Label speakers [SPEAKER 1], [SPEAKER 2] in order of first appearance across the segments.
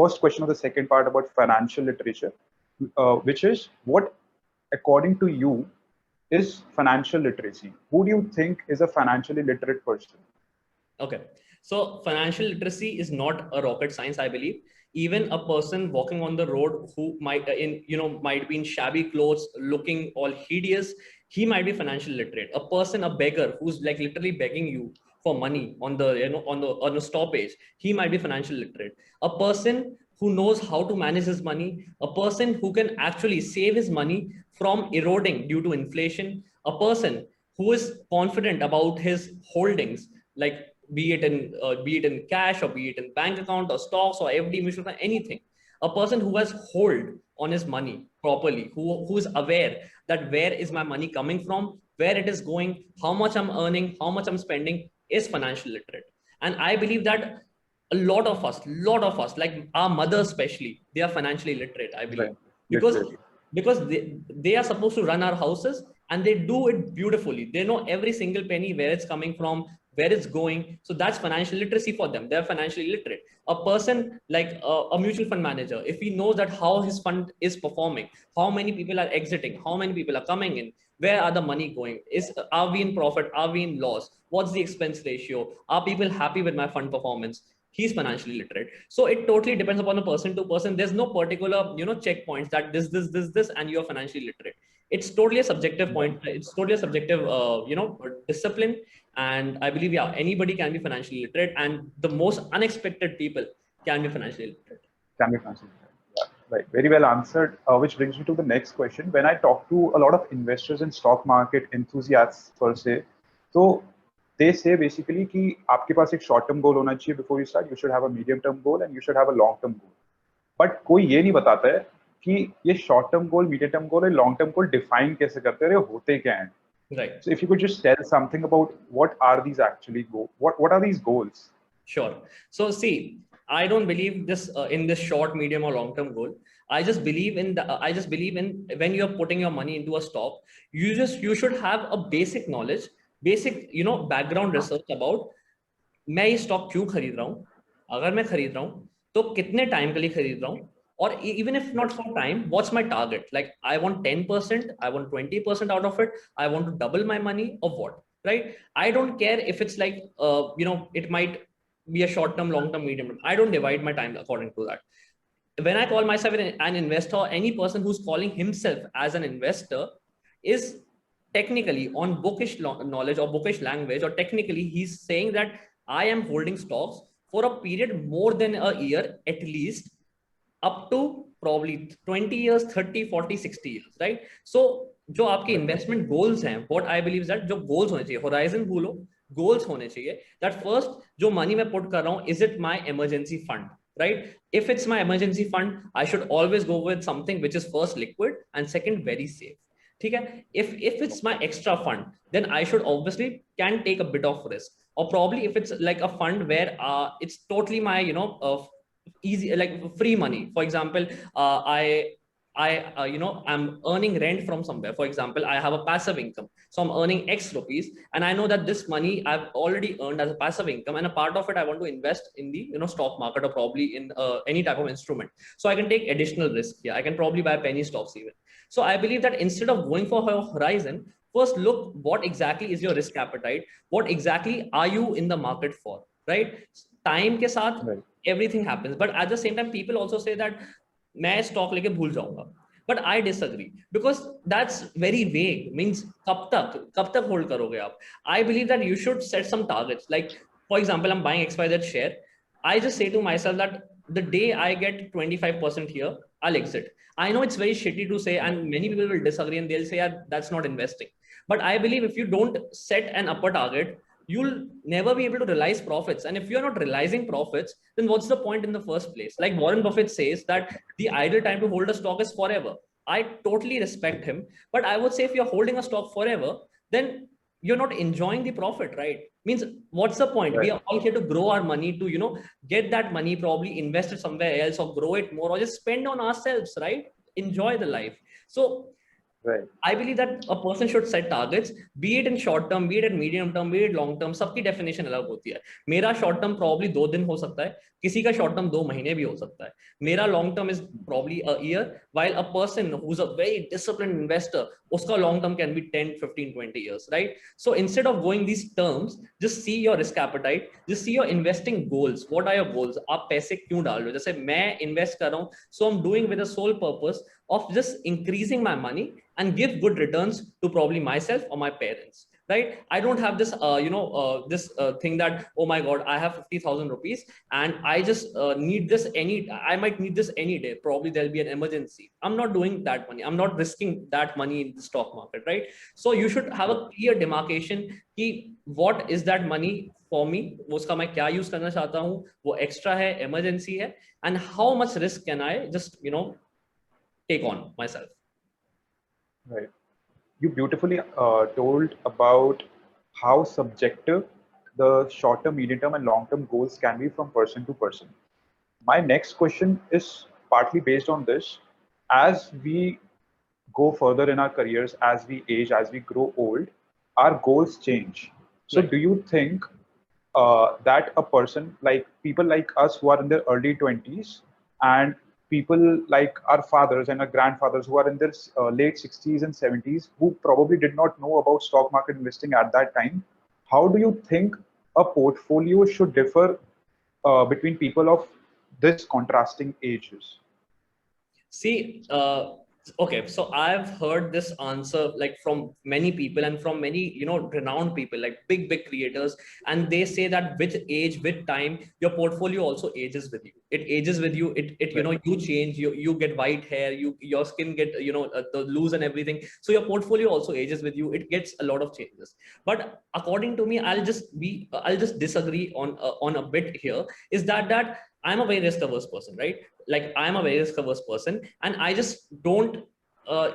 [SPEAKER 1] first question of the second part about financial literature, which is what, according to you, is financial literacy? Who do you think is a financially literate person?
[SPEAKER 2] Okay. So financial literacy is not a rocket science, I believe. Even a person walking on the road who might might be in shabby clothes, looking all hideous, he might be financially literate. A person, a beggar who's like literally begging you for money on the on a stoppage, he might be financially literate. A person who knows how to manage his money, a person who can actually save his money from eroding due to inflation, a person who is confident about his holdings, like be it in cash or be it in bank account or stocks or FD, mutual fund, anything. A person who has hold on his money properly, who is aware that where is my money coming from, where it is going, how much I'm earning, how much I'm spending, is financially literate. And I believe that a lot of us, like our mothers especially, they are financially literate, I believe.
[SPEAKER 1] Right.
[SPEAKER 2] because
[SPEAKER 1] Literally.
[SPEAKER 2] because they are supposed to run our houses, and they do it beautifully. They know every single penny, where it's coming from, where it's going. So that's financial literacy for them. They're financially literate. A person like a mutual fund manager, if he knows that how his fund is performing, how many people are exiting, how many people are coming in, where are the money going, are we in profit, are we in loss, what's the expense ratio, are people happy with my fund performance, he's financially literate. So it totally depends upon a person to person. There's no particular checkpoints that this and you're financially literate. It's totally a subjective point. It's totally a subjective discipline. And I believe, yeah, anybody can be financially literate, and the most unexpected people can be financially literate.
[SPEAKER 1] Can be financially literate. Yeah, right. Very well answered. Which brings me to the next question. When I talk to a lot of investors and stock market enthusiasts per se, so they say basically कि आपके पास एक short term goal होना चाहिए before you start. You should have a medium term goal and you should have a long term goal. But कोई ये नहीं बताता है कि ये short term goal, medium term goal और long term goal define कैसे करते हैं, होते क्या हैं?
[SPEAKER 2] Right.
[SPEAKER 1] So if you could just tell something about what are these actually what are these goals?
[SPEAKER 2] Sure. So see, I don't believe this in this short, medium, or long-term goal. I just believe in when you're putting your money into a stock, you should have a basic knowledge, basic background research about मैं ये stock क्यों खरीद रहा हूँ, अगर मैं खरीद रहा हूँ तो कितने टाइम के लिए खरीद रहा हूँ, or even if not for time, what's my target? Like I want 10%, I want 20% out of it, I want to double my money, or what, right? I don't care if it's like it might be a short term, long term, medium term. I don't divide my time according to that. When I call myself an investor, any person who's calling himself as an investor is technically on bookish knowledge or bookish language, or technically he's saying that I am holding stocks for a period more than a year, at least up to probably 20 years, 30, 40, 60 years, right? So जो आपके investment goals हैं, what I believe is that जो goals होने चाहिए, horizon भूलो, goals होने चाहिए, that first जो money मैं put कर रहा हूँ, is it my emergency fund, right? If it's my emergency fund, I should always go with something which is first liquid and second very safe. ठीक है? If it's my extra fund, then I should obviously can take a bit of risk. Or probably if it's like a fund where it's totally my easy, like free money. For example, I'm earning rent from somewhere. For example, I have a passive income, so I'm earning X rupees, and I know that this money I've already earned as a passive income, and a part of it I want to invest in the stock market, or probably in any type of instrument, so I can take additional risk. Yeah, I can probably buy penny stocks even. So I believe that instead of going for a horizon, first look what exactly is your risk appetite, what exactly are you in the market for, right? Time के साथ everything happens, but at the same time people also say that मैं stock लेके भूल जाऊंगा. But I disagree, because that's very vague. Means कब तक hold करोगे आप? I believe that you should set some targets. Like for example, I'm buying XYZ share. I just say to myself that the day I get 25% here, I'll exit. I know it's very shitty to say, and many people will disagree and they'll say, yeah, that's not investing. But I believe if you don't set an upper target, you'll never be able to realize profits. And if you're not realizing profits, then what's the point in the first place? Like Warren Buffett says that the ideal time to hold a stock is forever. I totally respect him. But I would say if you're holding a stock forever, then you're not enjoying the profit, right? Means what's the point? Right. We are all here to grow our money, to get that money, probably invest it somewhere else or grow it more, or just spend on ourselves, right? Enjoy the life. So
[SPEAKER 1] Right.
[SPEAKER 2] I believe that a person should set targets, be it in short term, be it in medium term, be it long term. सबकी definition अलग होती है. मेरा short term probably 2 दिन हो सकता है, किसी का short term 2 महीने भी हो सकता है. मेरा long term is probably a year, while a person who's a very disciplined investor, उसका long term can be 10, 15, 20 years, right? So instead of going these terms, just see your risk appetite, just see your investing goals. What are your goals? आप पैसे क्यों डाल रहे हो? जैसे मैं invest कर रहा हूँ, so I'm doing with the sole purpose of just increasing my money and give good returns to probably myself or my parents, right? I don't have this this thing that, oh my god, I have 50,000 rupees and I just need this I might need this any day, probably there'll be an emergency. I'm not doing that money, I'm not risking that money in the stock market, right? So you should have a clear demarcation ki what is that money for me, uska main kya use karna chahta hu, wo extra hai, emergency hai, and how much risk can I just take on myself.
[SPEAKER 1] Right. You beautifully told about how subjective the short term, medium term, and long term goals can be from person to person. My next question is partly based on this. As we go further in our careers, as we age, as we grow old, our goals change. So,
[SPEAKER 2] Right.
[SPEAKER 1] do you think that a person like people like us who are in their early 20s and people like our fathers and our grandfathers who are in their late 60s and 70s who probably did not know about stock market investing at that time, how do you think a portfolio should differ between people of this contrasting ages?
[SPEAKER 2] See, okay, so I've heard this answer like from many people and from many, renowned people, like big creators, and they say that with age, with time, your portfolio also ages with you. It ages with you. It
[SPEAKER 1] Right.
[SPEAKER 2] you change. You get white hair. Your skin get the loose and everything. So your portfolio also ages with you. It gets a lot of changes. But according to me, I'll just disagree on a bit here. Is that I'm a very risk averse person, right? Like I'm a very risk averse person, and I just don't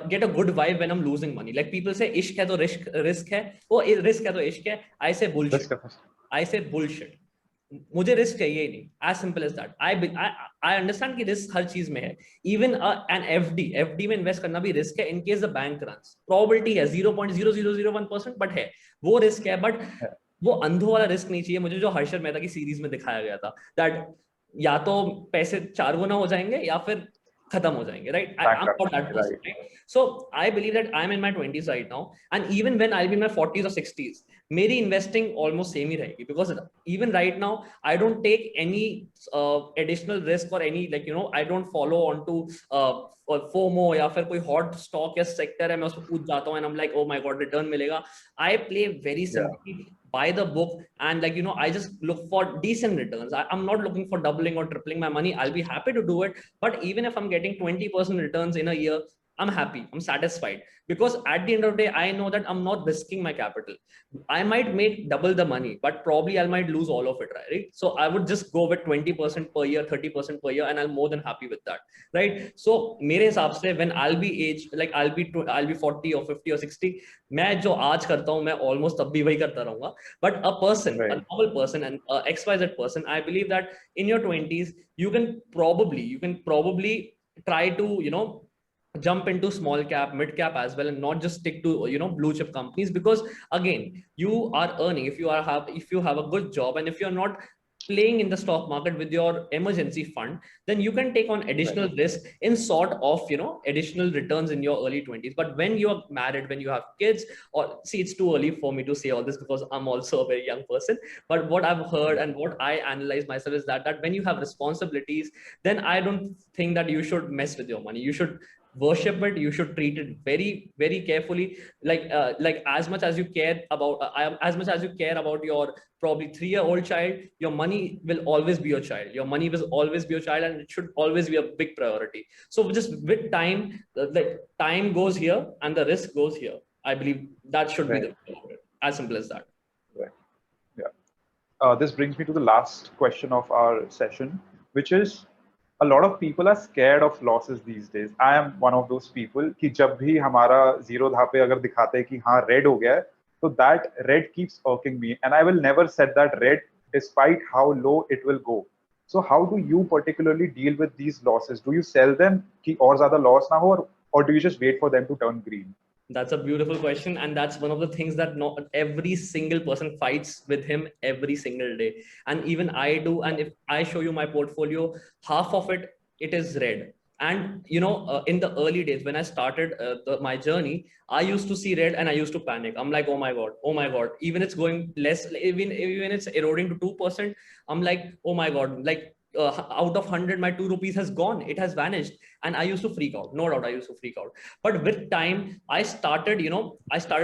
[SPEAKER 2] get a good vibe when I'm losing money. Like people say, "Ishq hai to risk hai." Oh, risk hai to ishq hai. I say
[SPEAKER 1] Let's
[SPEAKER 2] bullshit.
[SPEAKER 1] go first.
[SPEAKER 2] I say bullshit. मुझे risk चाहिए ही नहीं. As simple as that. I understand कि risk हर चीज में है. Even an FD में invest करना भी रिस्क है. In case the bank runs, probability है 0.0001%, but है वो रिस्क है. But वो अंधों वाला रिस्क नहीं चाहिए मुझे जो हर्षद मेहता की सीरीज में दिखाया गया था. That या तो पैसे 4 गुना हो जाएंगे या फिर खत्म हो जाएंगे, right? I'm not
[SPEAKER 1] Bankruptcy.
[SPEAKER 2] that person,
[SPEAKER 1] Right.
[SPEAKER 2] right? So I believe that I'm in my 20s right now, and even when I'll be in my 40s or 60s, मेरी investing almost same ही रहेगी, because even right now I don't take any additional risk or any, like I don't follow onto FOMO या फिर कोई hot stock या sector है मैं उसमें कूद जाता हूँ and I'm like, oh my god, return मिलेगा. I play very
[SPEAKER 1] Yeah.
[SPEAKER 2] simply by the book, and like I just look for decent returns. I'm not looking for doubling or tripling my money. I'll be happy to do it, but even if I'm getting 20% returns in a year, I'm happy, I'm satisfied, because at the end of the day I know that I'm not risking my capital. I might make double the money, but probably I might lose all of it, right? So I would just go with 20% per year, 30% per year, and I'm more than happy with that, right? So मेरे हिसाब से when I'll be age, like I'll be 40 or 50 or 60, मैं जो आज करता हूँ मैं almost तब भी वही करता रहूंगा. But a person, a
[SPEAKER 1] Right.
[SPEAKER 2] normal person, and XYZ person, I believe that in your 20s you can probably try to jump into small cap, mid cap as well, and not just stick to blue chip companies, because again you are earning, if you have a good job, and if you're not playing in the stock market with your emergency fund, then you can take on
[SPEAKER 1] Right.
[SPEAKER 2] additional risk in sort of additional returns in your early 20s. But when you're married, when you have kids, or see, it's too early for me to say all this because I'm also a very young person, but what I've heard and what I analyze myself is that when you have responsibilities, then I don't think that you should mess with your money. You should worship it, you should treat it very very carefully, like as much as you care about as much as you care about your probably 3-year-old child. Your money will always be your child, your money will always be your child, and it should always be a big priority. So just with time, like time goes here and the risk goes here. I believe that should be
[SPEAKER 1] Right.
[SPEAKER 2] the as simple as that.
[SPEAKER 1] Right. Yeah. This brings me to the last question of our session, which is a lot of people are scared of losses these days. I am one of those people कि जब भी हमारा zero धा पे अगर दिखाते हैं कि हाँ red हो गया है, so that red keeps irking me, and I will never set that red despite how low it will go. So how do you particularly deal with these losses? Do you sell them कि और ज़्यादा loss ना हो, or do you just wait for them to turn green?
[SPEAKER 2] That's a beautiful question. And that's one of the things that not every single person fights with him every single day. And even I do. And if I show you my portfolio, half of it, it is red. And in the early days when I started my journey, I used to see red and I used to panic. I'm like, oh my God, even it's going less, even it's eroding to 2%. I'm like, oh my God, like out of 100, my 2 rupees has gone, it has vanished. And I used to freak out. No doubt, I used to freak out. But with time, I started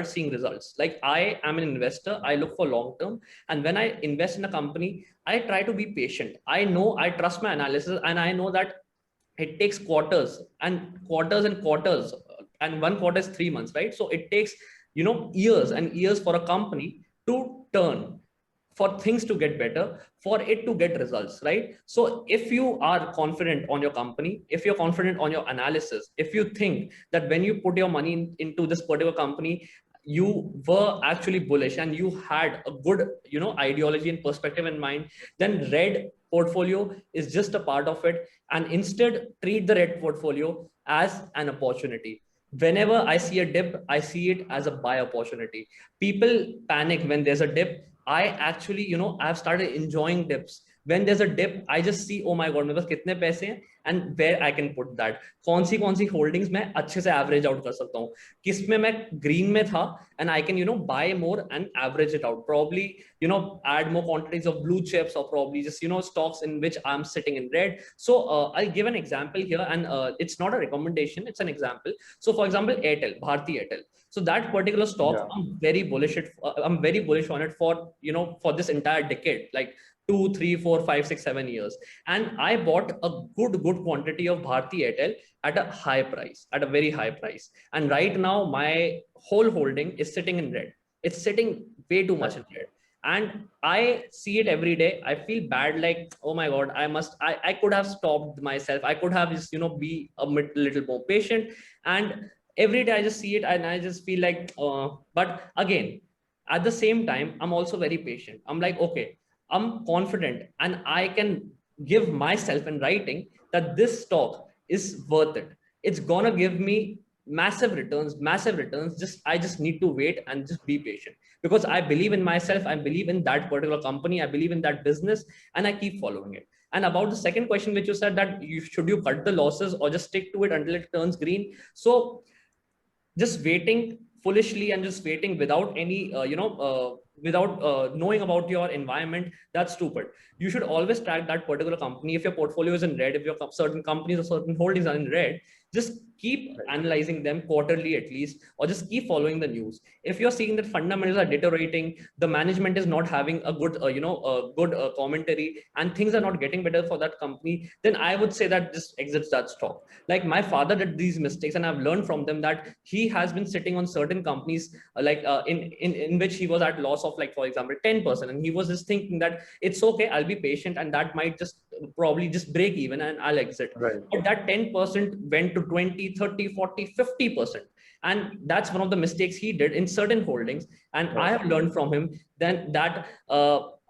[SPEAKER 2] seeing results. Like, I am an investor, I look for long term. And when I invest in a company, I try to be patient. I trust my analysis, and I know that it takes quarters and quarters and quarters, and one quarter is 3 months, right? So it takes years and years for a company to turn, for things to get better, for it to get results, right? So if you are confident on your company, if you're confident on your analysis, if you think that when you put your money into this particular company, you were actually bullish and you had a good ideology and perspective in mind, then red portfolio is just a part of it. And instead, treat the red portfolio as an opportunity. Whenever I see a dip, I see it as a buy opportunity. People panic when there's a dip. I actually, I've started enjoying dips. When there's a dip, I just see, oh my God, मेरे पास कितने पैसे हैं, and where I can put that. कौन सी holdings मैं अच्छे से average out कर सकता हूँ, किसमें मैं green में था, and I can, buy more and average it out. Probably, add more quantities of blue chips, or probably just, stocks in which I'm sitting in red. So I'll give an example here, and it's not a recommendation, it's an example. So for example, Airtel, Bharti Airtel. So that particular stock,
[SPEAKER 1] Yeah.
[SPEAKER 2] I'm very bullish on it for for this entire decade, like 2, 3, 4, 5, 6, 7 years. And I bought a good quantity of Bharti Airtel at a high price, at a very high price. And right now, my whole holding is sitting in red. It's sitting way too much in red. And I see it every day. I feel bad, like, oh my God, I could have stopped myself. I could have just, be a little more patient. And every day I just see it and I just feel like, but again, at the same time, I'm also very patient. I'm like, okay, I'm confident and I can give myself in writing that this stock is worth it. It's gonna give me massive returns, massive returns. I just need to wait and just be patient, because I believe in myself. I believe in that particular company. I believe in that business, and I keep following it. And about the second question, which you said, that should you cut the losses or just stick to it until it turns green? So just waiting foolishly and just waiting without any without knowing about your environment, that's stupid. You should always track that particular company. If your portfolio is in red, if your certain companies or certain holdings are in red, just keep analyzing them quarterly at least, or just keep following the news. If you're seeing that fundamentals are deteriorating, the management is not having a good good commentary, and things are not getting better for that company, then I would say that just exits that stock. Like, my father did these mistakes and I've learned from them, that he has been sitting on certain companies in which he was at loss of, like, for example, 10%, and he was just thinking that it's okay, I'll be patient, and that might just probably just break even and I'll exit.
[SPEAKER 1] Right.
[SPEAKER 2] But that 10% went to 20, 30, 40, 50%. And that's one of the mistakes he did in certain holdings. And I have learned from him then that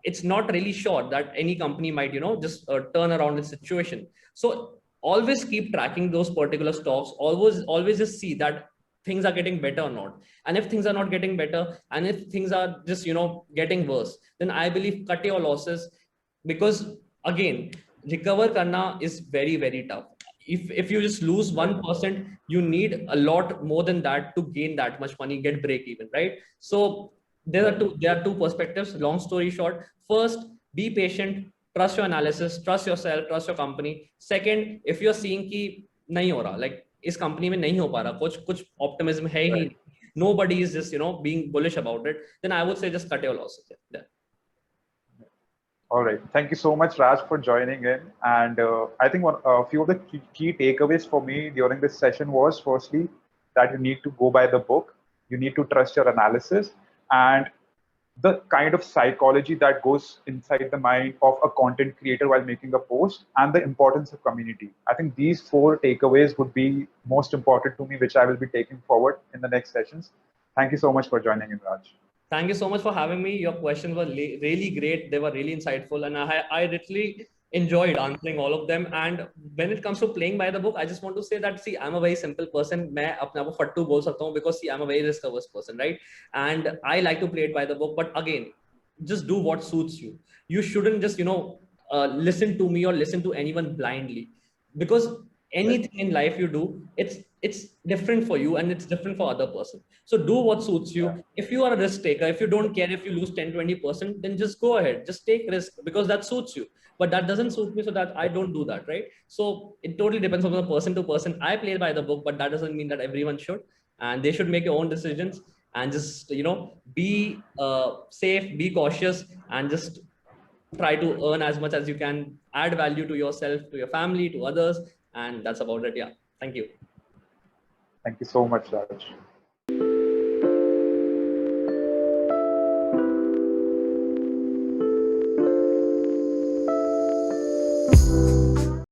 [SPEAKER 2] it's not really sure that any company might just turn around the situation. So always keep tracking those particular stocks. Always just see that things are getting better or not. And if things are not getting better, and if things are just getting worse, then I believe cut your losses. Because again, recover karna is very, very tough. If you just lose 1%, you need a lot more than that to gain that much money, get break even, right? So there are two perspectives. Long story short, first, be patient, trust your analysis, trust yourself, trust your company. Second, if you're seeing कि नहीं हो रहा, like इस company में नहीं हो पा रहा, कुछ optimism है ही नहीं, nobody is just being bullish about it, then I would say just cut your losses there.
[SPEAKER 1] All right. Thank you so much, Raj, for joining in. And I think a few of the key takeaways for me during this session was, firstly, that you need to go by the book. You need to trust your analysis, and the kind of psychology that goes inside the mind of a content creator while making a post, and the importance of community. I think these 4 takeaways would be most important to me, which I will be taking forward in the next sessions. Thank you so much for joining in, Raj.
[SPEAKER 2] Thank you so much for having me. Your questions were really great. They were really insightful. And I literally enjoyed answering all of them. And when it comes to playing by the book, I just want to say that, see, I'm a very simple person. मैं अपने आप को फट्टू बोल सकता हूँ because see, I'm a very risk averse person, right? And I like to play it by the book. But again, just do what suits you. You shouldn't just, listen to me or listen to anyone blindly, because
[SPEAKER 1] Right.
[SPEAKER 2] anything in life you do, it's different for you and it's different for other person. So do what suits you.
[SPEAKER 1] Yeah.
[SPEAKER 2] If you are a risk taker, if you don't care if you lose 10-20%, then just go ahead, just take risk because that suits you. But that doesn't suit me, so that I don't do that, right? So it totally depends on the person to person. I play by the book, but that doesn't mean that everyone should, and they should make your own decisions. And just, be safe, be cautious, and just try to earn as much as you can, add value to yourself, to your family, to others. And that's about it. Yeah, thank you.
[SPEAKER 1] Thank you so much, Raj.